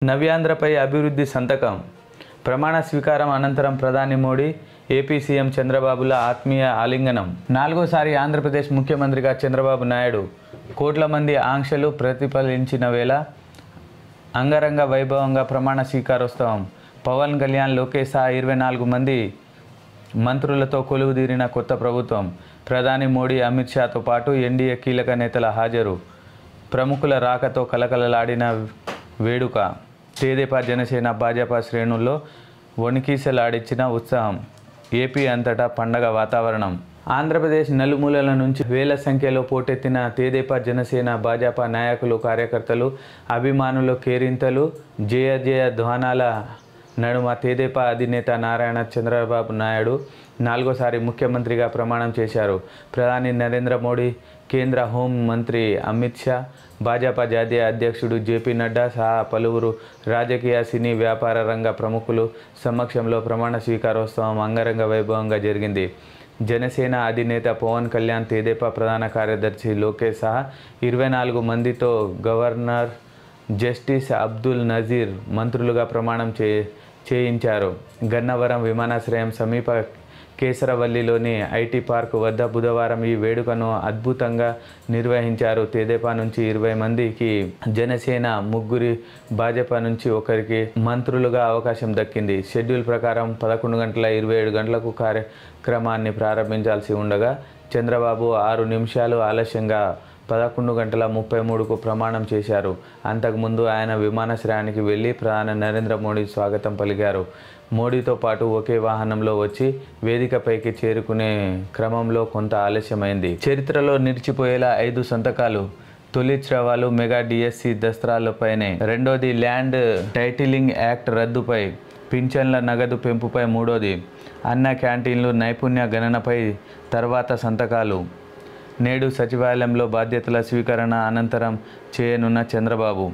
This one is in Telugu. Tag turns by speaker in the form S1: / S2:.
S1: నవ్యాంధ్రపై అభివృద్ధి సంతకం. ప్రమాణ స్వీకారం అనంతరం ప్రధాని మోడీ, ఏపీ సీఎం చంద్రబాబుల ఆత్మీయ ఆలింగనం. నాలుగోసారి ఆంధ్రప్రదేశ్ ముఖ్యమంత్రిగా చంద్రబాబు నాయుడు కోట్ల మంది ఆంక్షలు ప్రతిఫలించిన వేళ అంగరంగ వైభవంగా ప్రమాణ స్వీకారోత్సవం. పవన్ కళ్యాణ్, లోకేష్ సహా 24 మంది మంత్రులతో కొలువుదీరిన కొత్త ప్రభుత్వం. ప్రధాని మోడీ, అమిత్ షాతో పాటు ఎన్డీఏ కీలక నేతల హాజరు. ప్రముఖుల రాకతో కలకలలాడిన వేడుక. తెదేపా, జనసేన, భాజపా శ్రేణుల్లో వణికిసలాడించిన ఉత్సాహం. ఏపీ అంతటా పండగ వాతావరణం. ఆంధ్రప్రదేశ్ నలుమూలల నుంచి వేల సంఖ్యలో పోటెత్తిన తెదేపా, జనసేన, భాజపా నాయకులు, కార్యకర్తలు, అభిమానులు కేరింతలు, జయ జయ ధ్వానాల నడుమ తెదేపా అధినేత నారా చంద్రబాబు నాయుడు నాలుగోసారి ముఖ్యమంత్రిగా ప్రమాణం చేశారు. ప్రధాని నరేంద్ర మోడీ, కేంద్ర హోం మంత్రి అమిత్ షా, భాజపా జాతీయ అధ్యక్షుడు జేపీ నడ్డా సహా పలువురు రాజకీయ, సినీ, వ్యాపార రంగ ప్రముఖులు సమక్షంలో ప్రమాణ స్వీకారోత్సవం అంగరంగ వైభవంగా జరిగింది. జనసేన అధినేత పవన్ కళ్యాణ్, తెదేపా ప్రధాన కార్యదర్శి లోకేష్ సహా 24 మందితో గవర్నర్ జస్టిస్ అబ్దుల్ నజీర్ మంత్రులుగా ప్రమాణం చేయించారు. గన్నవరం విమానాశ్రయం సమీప కేసరవల్లిలోని ఐటీ పార్క్ వద్ద బుధవారం ఈ వేడుకను అద్భుతంగా నిర్వహించారు. తెదేపా నుంచి 20 మందికి, జనసేన 3, భాజపా నుంచి 1కి మంత్రులుగా అవకాశం దక్కింది. షెడ్యూల్ ప్రకారం 11:27 గంటలకు కార్యక్రమాన్ని ప్రారంభించాల్సి ఉండగా చంద్రబాబు 6 నిమిషాలు ఆలస్యంగా 11:33కు ప్రమాణం చేశారు. అంతకుముందు ఆయన విమానాశ్రయానికి వెళ్లి ప్రధాని నరేంద్ర మోడీ స్వాగతం పలికారు. మోడీతో పాటు ఒకే వాహనంలో వచ్చి వేదికపైకి చేరుకునే క్రమంలో కొంత ఆలస్యమైంది. చరిత్రలో నిలిచిపోయేలా 5 సంతకాలు. తొలి త్రవాలు మెగా డిఎస్సి దస్త్రాలపైనే. రెండోది ల్యాండ్ టైటిలింగ్ యాక్ట్ రద్దుపై. పింఛన్ల నగదు పెంపుపై మూడోది. అన్న క్యాంటీన్లు నైపుణ్య గణనపై తర్వాత సంతకాలు. నేడు సచివాలయంలో బాధ్యతల స్వీకరణ అనంతరం చేయనున్న చంద్రబాబు.